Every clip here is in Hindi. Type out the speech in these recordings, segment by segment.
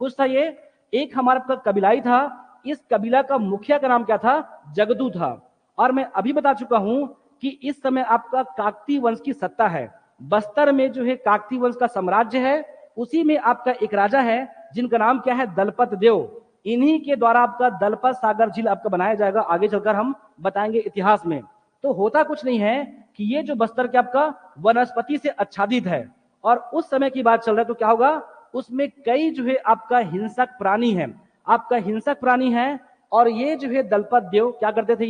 कुछ था ये। एक हमारा आपका कबीलाई था, इस कबीला का मुखिया का नाम क्या था? जगदू था। और मैं अभी बता चुका हूं कि इस समय आपका काकतीय वंश की सत्ता है। बस्तर में जो है काकतीय वंश का साम्राज्य है, उसी में आपका एक राजा है जिनका नाम क्या है? दलपत देव। इन्हीं के द्वारा आपका दलपत सागर झील आपका बनाया जाएगा, आगे चलकर हम बताएंगे इतिहास में। तो होता कुछ नहीं है कि ये जो बस्तर के आपका वनस्पति से आच्छादित है, और उस समय की बात चल रहा है, तो क्या होगा? उसमें कई जो है आपका हिंसक प्राणी है, आपका हिंसक प्राणी है। और ये जो है दलपत देव क्या करते थे?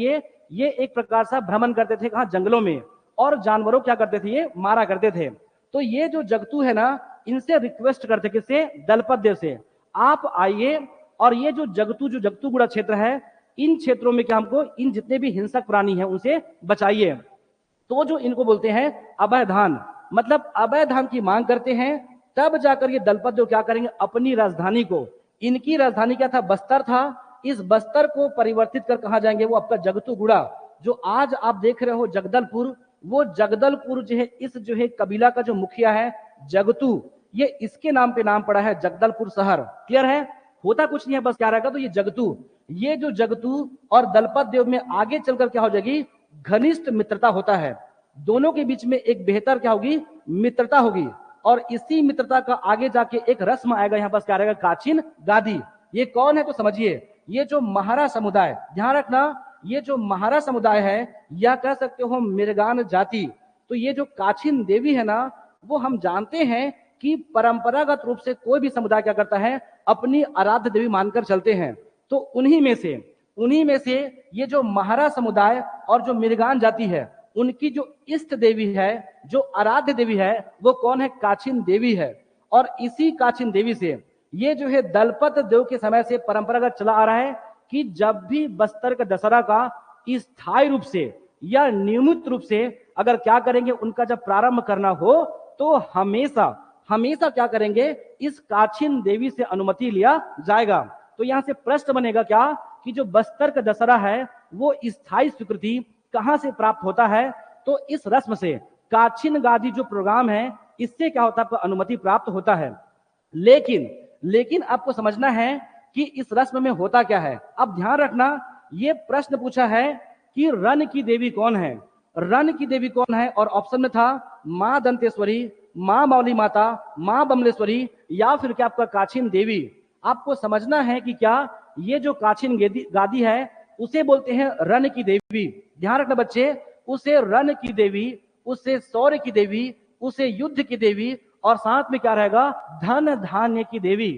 ये एक प्रकार से भ्रमण करते थे कहाँ? जंगलों में, और जानवरों क्या करते थे? ये मारा करते थे। तो ये जो जगतू है ना, इनसे रिक्वेस्ट करते, किससे? दलपत देव से, आप आइए और ये जो जगतूगुड़ा क्षेत्र है, इन क्षेत्रों में क्या हमको इन जितने भी हिंसक प्राणी हैं उनसे बचाइए। तो जो इनको बोलते हैं अभयधान, मतलब अभयधान की मांग करते हैं। तब जाकर ये दलपत जो क्या करेंगे? अपनी राजधानी को, इनकी राजधानी क्या था? बस्तर था। इस बस्तर को परिवर्तित कर कहा जाएंगे? वो आपका जगतूगुड़ा, जो आज आप देख रहे हो जगदलपुर, वो जगदलपुर जो है इस जो है कबीला का जो मुखिया है जगतू, ये इसके नाम पे नाम पड़ा है जगदलपुर शहर। क्लियर है? होता कुछ नहीं है, बस क्या रहेगा? तो ये जगतू, ये जो जगतू और दलपत देव में आगे चलकर क्या हो जाएगी? घनिष्ठ मित्रता होता है। दोनों के बीच में एक बेहतर क्या होगी? मित्रता होगी। और इसी मित्रता का आगे जाके एक रस्म आएगा, यहां पर क्या रहेगा? काचिन गादी। ये कौन है? तो समझिए, ये जो महारा समुदाय, ध्यान रखना, ये जो महारा समुदाय है, या कह सकते हो मिर्गान जाति, तो ये जो काचिन देवी है ना, वो हम जानते हैं कि परंपरागत रूप से कोई भी समुदाय क्या करता है? अपनी आराध्य देवी मानकर चलते हैं। तो उन्हीं में से ये जो महारा समुदाय और जो मिर्गान जाति है, उनकी जो इष्ट देवी है, जो आराध्य देवी है, वो कौन है? काचिन देवी है। और इसी काचिन देवी से ये जो है दलपत देव के समय से परंपरागत चला आ रहा है कि जब भी बस्तर का दशहरा का स्थायी रूप से या नियमित रूप से अगर क्या करेंगे, उनका जब प्रारंभ करना हो, तो हमेशा हमेशा क्या करेंगे? इस काचिन देवी से अनुमति लिया जाएगा। तो यहां से प्रश्न बनेगा क्या कि जो बस्तर का दशहरा है, वो स्थायी स्वीकृति कहां से प्राप्त होता है? तो इस रस्म से, काचिन गादी जो प्रोग्राम है, इससे क्या होता है? आपको अनुमति प्राप्त होता है। लेकिन आपको समझना है कि इस रस्म में होता क्या है। अब ध्यान रखना, ये प्रश्न पूछा है कि रन की देवी कौन है? रन की देवी कौन है? और ऑप्शन में था मां दंतेश्वरी, मां मौली माता, मां बमलेश्वरी, या फिर क्या आपका काचिन देवी। आपको समझना है कि क्या ये जो काचिन गादी है, उसे बोलते हैं रन की देवी। ध्यान रखना बच्चे, उसे रन की देवी, उसे शौर्य की देवी, उसे युद्ध की देवी, और साथ में क्या रहेगा? धन धान्य की देवी।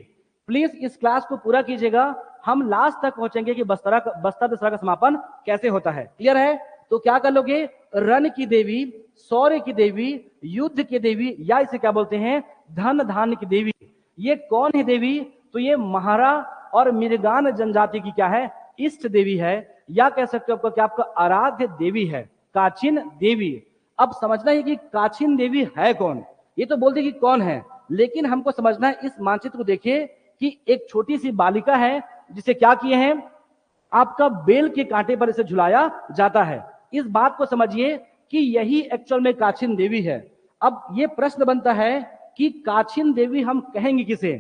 प्लीज इस क्लास को पूरा कीजिएगा, हम लास्ट तक पहुंचेंगे कि बस्तर दशहरा का समापन कैसे होता है। क्लियर है? तो क्या कर लोगे? रन की देवी, शौर्य की देवी, युद्ध की देवी, या इसे क्या बोलते हैं? धन धान्य की देवी। ये कौन है देवी? तो ये महारा और मिर्गान जनजाति की क्या है? इष्ट देवी है, या कह सकते हो क्या आपका आराध्य देवी है, काचिन देवी। अब समझना है कि काचिन देवी है कौन। ये तो बोलते कि कौन है, लेकिन हमको समझना है, इस मानचित्र को देखिए कि एक छोटी सी बालिका है जिसे क्या किए हैं? आपका बेल के कांटे पर इसे झुलाया जाता है। इस बात को समझिए कि यही एक्चुअल में काचिन देवी है। अब ये प्रश्न बनता है कि काचिन देवी हम कहेंगे किसे?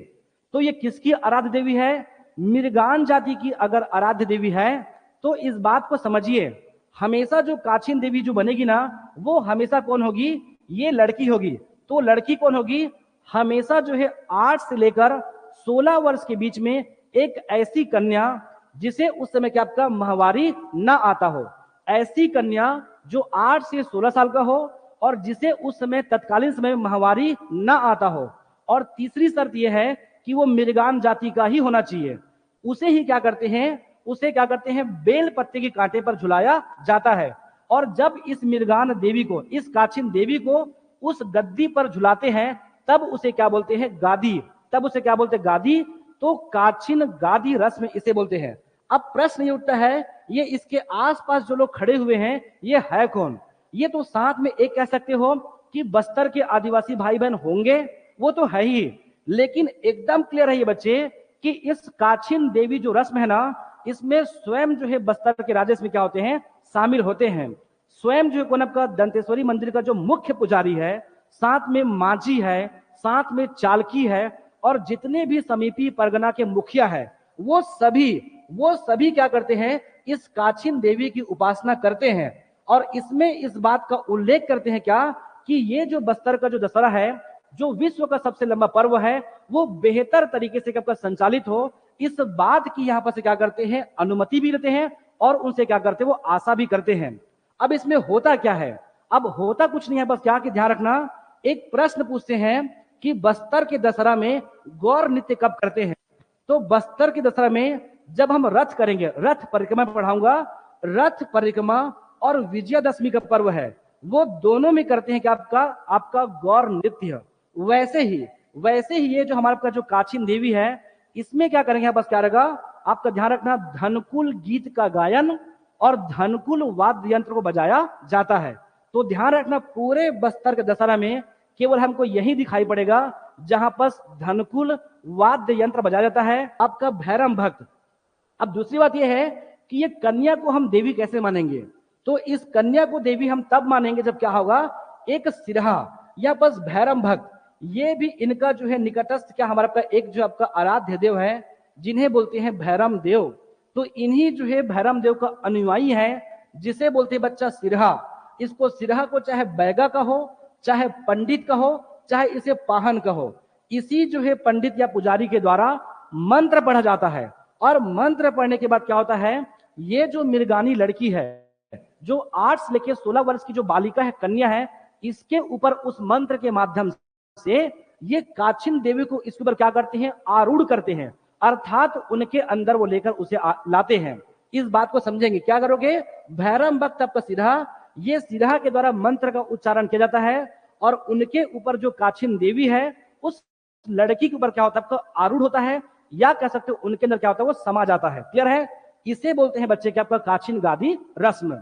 तो ये किसकी आराध्य देवी है? मिर्गान जाति की अगर आराध्य देवी है, तो इस बात को समझिए, हमेशा जो काचिन देवी जो बनेगी ना, वो हमेशा कौन होगी? ये लड़की होगी। तो लड़की कौन होगी? हमेशा जो है 8 से लेकर 16 वर्ष के बीच में एक ऐसी कन्या जिसे उस समय क्या आपका माहवारी ना आता हो, ऐसी कन्या जो 8 से 16 साल का हो और जिसे उस समय तत्कालीन समय में माहवारी ना आता हो। और तीसरी शर्त यह है कि वो मिर्गान जाति का ही होना चाहिए। उसे ही क्या करते हैं? उसे क्या करते हैं? बेल पत्ते के कांटे पर झुलाया जाता है। और जब इस मिर्गान देवी को, इस काचिन देवी को उस गद्दी पर झुलाते हैं, तब उसे क्या बोलते हैं? गादी। तब उसे क्या बोलते हैं? गादी। तो काचिन गादी रस्म इसे बोलते हैं। अब प्रश्न ये उठता है, ये इसके आसपास जो लोग खड़े हुए हैं, ये है कौन? ये तो साथ में एक कह सकते हो कि बस्तर के आदिवासी भाई बहन होंगे, वो तो है ही। लेकिन एकदम क्लियर है ये बच्चे कि इस काचिन देवी जो रस्म है ना, इसमें स्वयं जो है बस्तर के राजा इसमें क्या होते हैं? शामिल होते हैं। स्वयं जो है का दंतेश्वरी मंदिर का जो मुख्य पुजारी है, साथ में माझी है, साथ में चालकी है, और जितने भी समीपी परगना के मुखिया है वो सभी क्या करते हैं, इस काछिन देवी की उपासना करते हैं। और इसमें इस बात का उल्लेख करते हैं क्या, कि ये जो बस्तर का जो दशहरा है, जो विश्व का सबसे लंबा पर्व है, वो बेहतर तरीके से आपका संचालित हो, इस बात की यहाँ पर से क्या करते हैं, अनुमति भी लेते हैं और उनसे क्या करते हैं, वो आशा भी करते हैं। अब इसमें होता क्या है, अब होता कुछ नहीं है, बस क्या कि ध्यान रखना, एक प्रश्न पूछते हैं कि बस्तर के दशहरा में गौर नृत्य कब करते हैं। तो बस्तर के दशहरा में जब हम रथ करेंगे, रथ परिक्रमा पढ़ाऊंगा, रथ परिक्रमा और विजयादशमी का पर्व है, वो दोनों में करते हैं कि आपका गौर नृत्य। वैसे ही ये जो हमारा जो काछिन देवी है, इसमें क्या करेंगे, बस क्या रहेगा, आपका ध्यान रखना, धनकुल गीत का गायन और धनकुल वाद्य यंत्र को बजाया जाता है। तो ध्यान रखना, पूरे बस्तर के दशहरा में केवल हमको यही दिखाई पड़ेगा जहां पर धनकुल वाद्य यंत्र बजाया जाता है, आपका भैरम भक्त। अब दूसरी बात यह है कि ये कन्या को हम देवी कैसे मानेंगे, तो इस कन्या को देवी हम तब मानेंगे जब क्या होगा, एक सिरहा या बस भैरम भक्त, ये भी इनका जो है निकटस्थ क्या हमारा एक जो आपका आराध्य देव है, जिन्हें बोलते हैं भैरम देव। तो इन्हीं जो है भैरम देव का अनुयायी है, जिसे बोलते हैं बच्चा सिरहा। इसको सिरहा को चाहे बैगा कहो, चाहे पंडित कहो, चाहे इसे पाहन कहो, इसी जो है पंडित या पुजारी के द्वारा मंत्र पढ़ा जाता है। और मंत्र पढ़ने के बाद क्या होता है, ये जो मृगानी लड़की है, जो 8 से लेकर 16 वर्ष की जो बालिका है, कन्या है, इसके ऊपर उस मंत्र के माध्यम से ये काछिन देवी को इसके ऊपर क्या करते हैं, आरूढ़ करते हैं, अर्थात उनके अंदर वो लेकर उसे लाते हैं। इस बात को समझेंगे, क्या करोगे, भैरम भक्त आपका सिरहा, ये सिरहा के द्वारा मंत्र का उच्चारण किया जाता है और उनके ऊपर जो काछिन देवी है, उस लड़की के ऊपर क्या होता है, आपका आरूढ़ होता है, या कह सकते हो उनके अंदर क्या होता है, वो समा जाता है। क्लियर है, इसे बोलते हैं बच्चे क्या, आपका काछिन गादी रस्म।